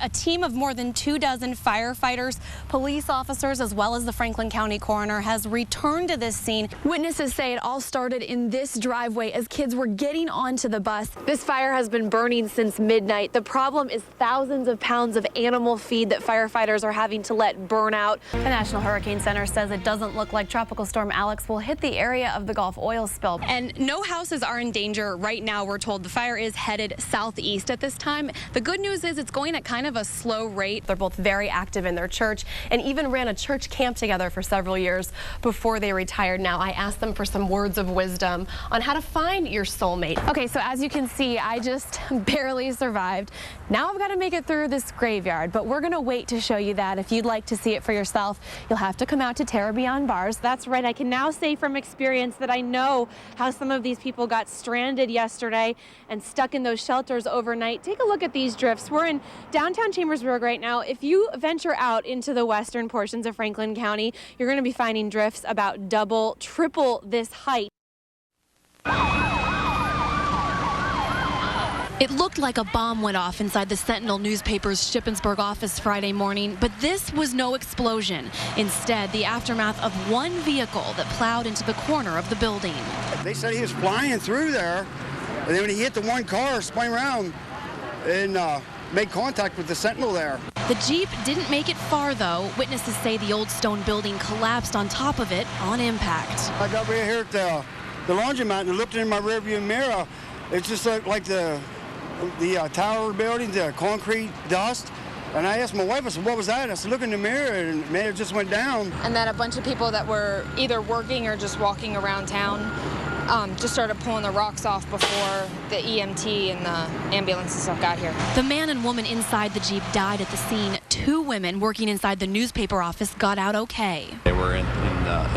A team of more than 24 firefighters, police officers, as well as the Franklin County coroner has returned to this scene. Witnesses say it all started in this driveway as kids were getting onto the bus. This fire has been burning since midnight. The problem is thousands of pounds of animal feed that firefighters are having to let burn out. The National Hurricane Center says it doesn't look like Tropical Storm Alex will hit the area of the Gulf oil spill. And no houses are in danger right now, we're told. The fire is headed southeast at this time. The good news is it's going at kind of a slow rate. They're both very active in their church and even ran a church camp together for several years before they retired. Now, I asked them for some words of wisdom on how to find your soulmate. Okay, so as you can see, I just barely survived. Now I've got to make it through this graveyard, but we're going to wait to show you that. If you'd like to see it for yourself, you'll have to come out to Terra Beyond Bars. That's right. I can now say from experience that I know how some of these people got stranded yesterday and stuck in those shelters overnight. Take a look at these drifts. We're in downtown Chambersburg right now. If you venture out into the western portions of Franklin County, you're going to be finding drifts about double, triple this height. It looked like a bomb went off inside the Sentinel newspaper's Shippensburg office Friday morning, but this was no explosion. Instead, the aftermath of one vehicle that plowed into the corner of the building. They said he was flying through there, and then when he hit the one car, spun around and made contact with the Sentinel there. The Jeep didn't make it far, though. Witnesses say the old stone building collapsed on top of it on impact. I got right here at the laundromat and looked in my rearview mirror. It's just like the tower building, the concrete dust. And I asked my wife, I said, what was that? I said, look in the mirror, and man, it just went down. And then a bunch of people that were either working or just walking around town just started pulling the rocks off before the EMT and the ambulance and stuff got here. The man and woman inside the Jeep died at the scene. 2 women working inside the newspaper office got out okay. They were in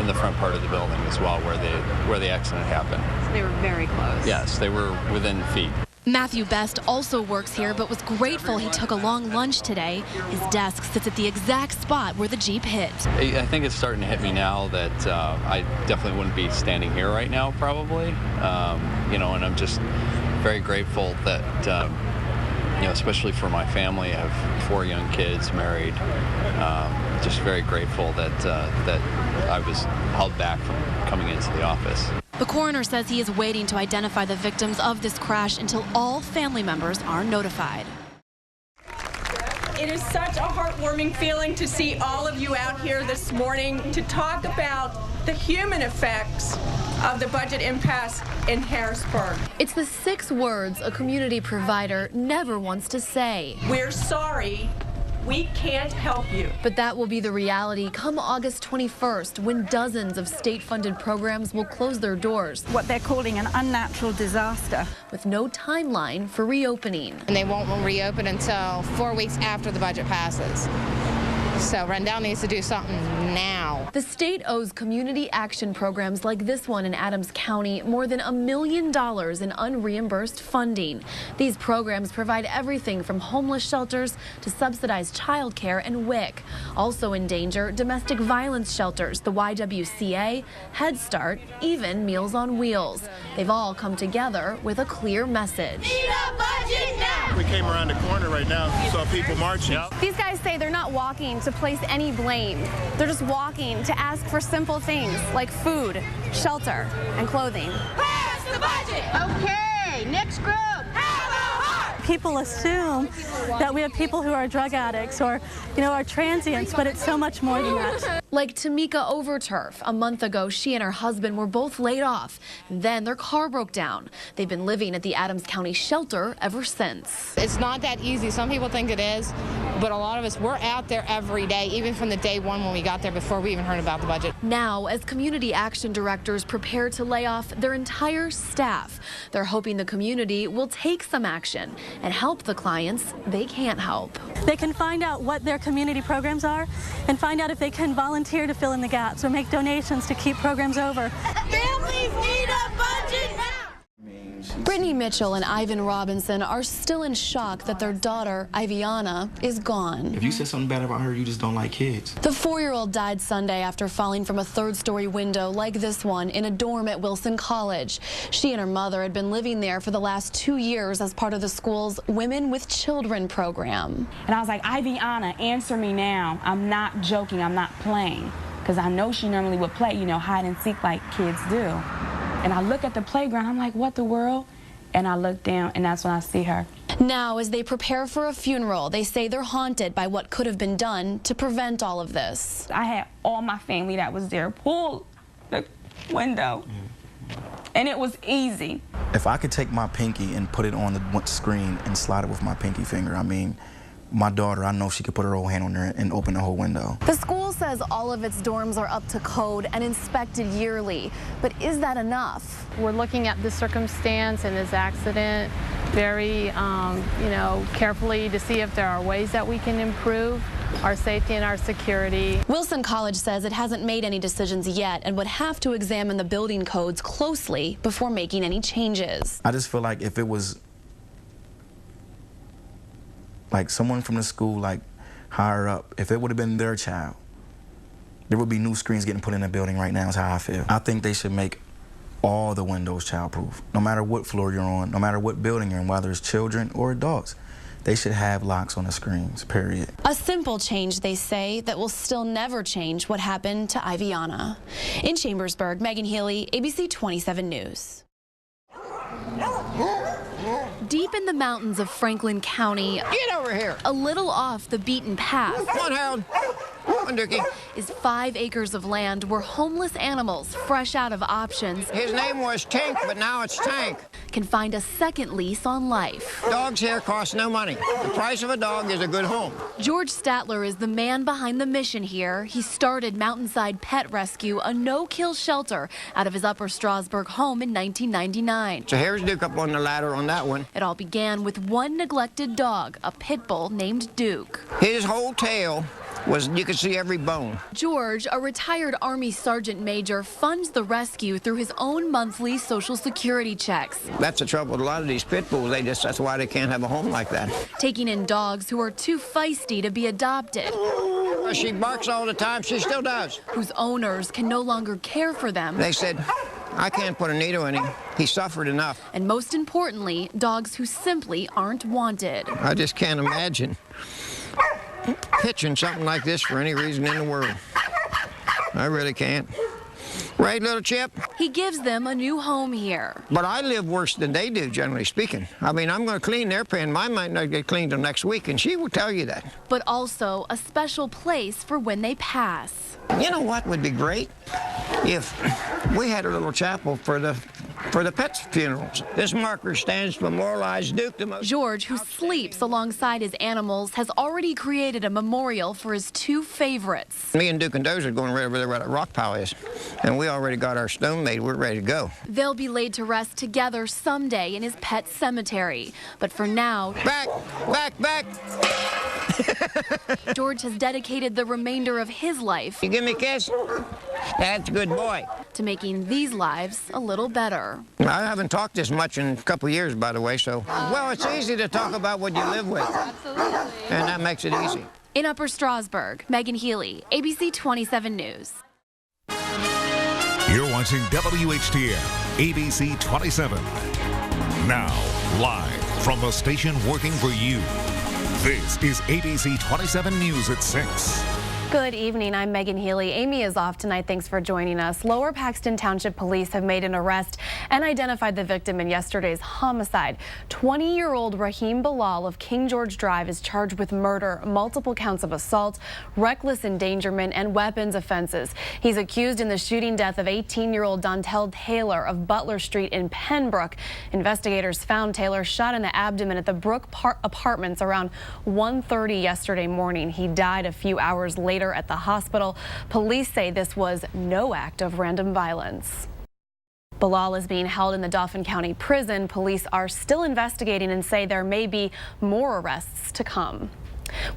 the front part of the building as well, where the accident happened. So they were very close. Yes, they were within feet. Matthew Best also works here, but was grateful he took a long lunch today. His desk sits at the exact spot where the Jeep hit. I think it's starting to hit me now that I definitely wouldn't be standing here right now, probably. And I'm just very grateful that, especially for my family, I have 4 young kids, married. Just very grateful that I was held back from coming into the office. The coroner says he is waiting to identify the victims of this crash until all family members are notified. It is such a heartwarming feeling to see all of you out here this morning to talk about the human effects of the budget impasse in Harrisburg. It's the 6 words a community provider never wants to say. We're sorry. We can't help you. But that will be the reality come August 21st, when dozens of state-funded programs will close their doors. What they're calling an unnatural disaster. With no timeline for reopening. And they won't reopen until 4 weeks after the budget passes. So Rendell needs to do something now. The state owes community action programs like this one in Adams County more than $1 million in unreimbursed funding. These programs provide everything from homeless shelters to subsidized child care and WIC. Also in danger, domestic violence shelters, the YWCA, Head Start, even Meals on Wheels. They've all come together with a clear message. Need a budget now! We came around the corner right now, saw people marching. These guys say they're not walking to place any blame. They're just walking to ask for simple things like food, shelter, and clothing. Pass the budget! Okay, next group. People assume that we have people who are drug addicts or, are transients, but it's so much more than that. Like Tamika Overturf. A month ago, she and her husband were both laid off. Then their car broke down. They've been living at the Adams County shelter ever since. It's not that easy. Some people think it is, but a lot of us, we're out there every day, even from the day one when we got there before we even heard about the budget. Now, as community action directors prepare to lay off their entire staff, they're hoping the community will take some action and help the clients they can't help. They can find out what their community programs are and find out if they can volunteer to fill in the gaps or make donations to keep programs over. Families need a budget now! Means Brittany Mitchell and Ivan Robinson are still in shock that their daughter, Iviana, is gone. If you said something bad about her, you just don't like kids. The 4-year-old died Sunday after falling from a 3rd-story window like this one in a dorm at Wilson College. She and her mother had been living there for the last 2 years as part of the school's Women with Children program. And I was like, Iviana, answer me now. I'm not joking, I'm not playing. Because I know she normally would play, you know, hide and seek like kids do. And I look at the playground, I'm like, what the world? And I look down, and that's when I see her. Now, as they prepare for a funeral, they say they're haunted by what could have been done to prevent all of this. I had all my family that was there pull the window, and it was easy. If I could take my pinky and put it on the screen and slide it with my pinky finger, I mean, my daughter, I know she could put her whole hand on there and open the whole window. The school says all of its dorms are up to code and inspected yearly, but is that enough? We're looking at this circumstance and this accident very, carefully to see if there are ways that we can improve our safety and our security. Wilson College says it hasn't made any decisions yet and would have to examine the building codes closely before making any changes. I just feel like if it was like someone from the school, like higher up, if it would have been their child, there would be new screens getting put in the building right now is how I feel. I think they should make all the windows childproof, no matter what floor you're on, no matter what building you're in, whether it's children or adults. They should have locks on the screens, period. A simple change, they say, that will still never change what happened to Iviana. In Chambersburg, Megan Healey, ABC 27 News. Deep in the mountains of Franklin County, get over here, a little off the beaten path, come on, Harold. Come on, Dookie. Is 5 acres of land where homeless animals, fresh out of options, his name was Tink, but now it's Tank, can find a second lease on life. Dogs here cost no money. The price of a dog is a good home. George Statler is the man behind the mission here. He started Mountainside Pet Rescue, a no-kill shelter, out of his Upper Strasburg home in 1999. So here's Duke up on the ladder on that one. It all began with one neglected dog, a pit bull named Duke. His whole tail was, you could see every bone. George, a retired Army Sergeant Major, funds the rescue through his own monthly Social Security checks. That's the trouble with a lot of these pit bulls. That's why they can't have a home like that. Taking in dogs who are too feisty to be adopted. She barks all the time. She still does. Whose owners can no longer care for them. They said, I can't put a needle in him. He suffered enough. And most importantly, dogs who simply aren't wanted. I just can't imagine pitching something like this for any reason in the world. I really can't. Right, little Chip? He gives them a new home here. But I live worse than they do, generally speaking. I mean, I'm going to clean their pen. Mine might not get cleaned till next week, and she will tell you that. But also a special place for when they pass. You know what would be great? If we had a little chapel for the pets' funerals. This marker stands to memorialize Duke the most. George, who sleeps alongside his animals, has already created a memorial for his 2 favorites. Me and Duke and Doze are going right over there where that rock pile is, and we already got our stone made. We're ready to go. They'll be laid to rest together someday in his pet cemetery. But for now... Back! George has dedicated the remainder of his life... You give me a kiss? That's a good boy. ...to making these lives a little better. I haven't talked this much in a couple of years, by the way, so... Well, it's easy to talk about what you live with. Absolutely. And that makes it easy. In Upper Strasburg, Megan Healey, ABC 27 News. You're watching WHTN, ABC 27. Now, live from the station working for you. This is ABC 27 News at 6. Good evening. I'm Megan Healey. Amy is off tonight. Thanks for joining us. Lower Paxton Township Police have made an arrest and identified the victim in yesterday's homicide. 20-year-old Raheem Bilal of King George Drive is charged with murder, multiple counts of assault, reckless endangerment, and weapons offenses. He's accused in the shooting death of 18-year-old Dontel Taylor of Butler Street in Pembroke. Investigators found Taylor shot in the abdomen at the Brook Apartments around 1:30 yesterday morning. He died a few hours later at the hospital. Police say this was no act of random violence. Bilal is being held in the Dauphin County Prison. Police are still investigating and say there may be more arrests to come.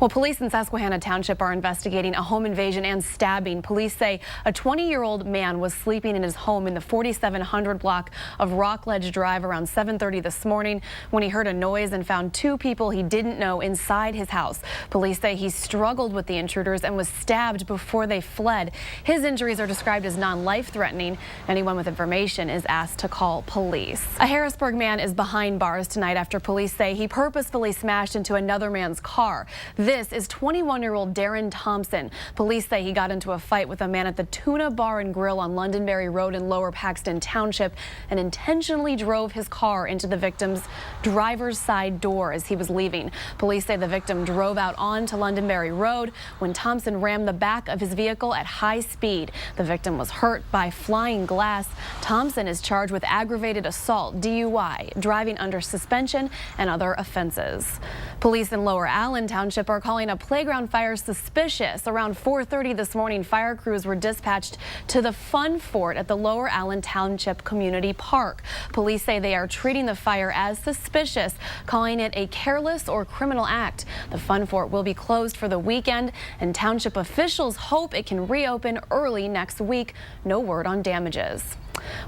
Well, police in Susquehanna Township are investigating a home invasion and stabbing. Police say a 20-year-old man was sleeping in his home in the 4700 block of Rockledge Drive around 7:30 this morning when he heard a noise and found two people he didn't know inside his house. Police say he struggled with the intruders and was stabbed before they fled. His injuries are described as non-life-threatening. Anyone with information is asked to call police. A Harrisburg man is behind bars tonight after police say he purposefully smashed into another man's car. This is 21-year-old Darren Thompson. Police say he got into a fight with a man at the Tuna Bar and Grill on Londonderry Road in Lower Paxton Township and intentionally drove his car into the victim's driver's side door as he was leaving. Police say the victim drove out onto Londonderry Road when Thompson rammed the back of his vehicle at high speed. The victim was hurt by flying glass. Thompson is charged with aggravated assault, DUI, driving under suspension, and other offenses. Police in Lower Allen Township are calling a playground fire suspicious. Around 4:30 this morning, fire crews were dispatched to the Fun Fort at the Lower Allen Township Community Park. Police say they are treating the fire as suspicious, calling it a careless or criminal act. The Fun Fort will be closed for the weekend, and township officials hope it can reopen early next week. No word on damages.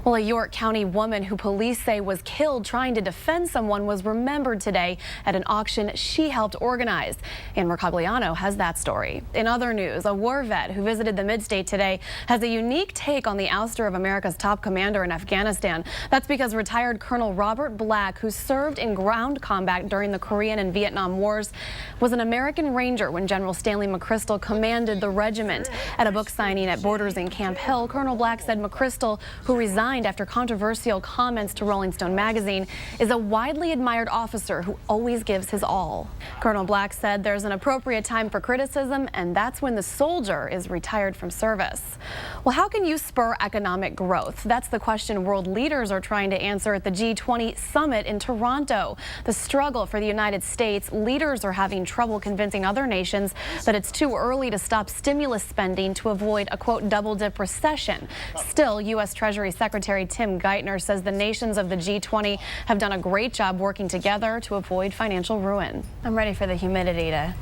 Well, a York County woman who police say was killed trying to defend someone was remembered today at an auction she helped organize. Ann Mercogliano has that story. In other news, a war vet who visited the Mid-State today has a unique take on the ouster of America's top commander in Afghanistan. That's because retired Colonel Robert Black, who served in ground combat during the Korean and Vietnam Wars, was an American Ranger when General Stanley McChrystal commanded the regiment. At a book signing at Borders in Camp Hill, Colonel Black said McChrystal, who resigned after controversial comments to Rolling Stone magazine, is a widely admired officer who always gives his all. Colonel Black said there's an appropriate time for criticism, and that's when the soldier is retired from service. Well, how can you spur economic growth? That's the question world leaders are trying to answer at the G20 summit in Toronto. The struggle for the United States, leaders are having trouble convincing other nations that it's too early to stop stimulus spending to avoid a, quote, double-dip recession. Still, U.S. Treasury Secretary Tim Geithner says the nations of the G20 have done a great job working together to avoid financial ruin. I'm ready for the humidity to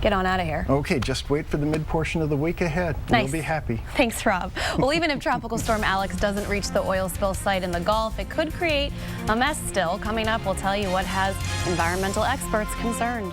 get on out of here. Okay, just wait for the mid portion of the week ahead. Nice. You'll be happy. Thanks, Rob. Well, even if Tropical Storm Alex doesn't reach the oil spill site in the Gulf, it could create a mess still. Coming up, we'll tell you what has environmental experts concerned.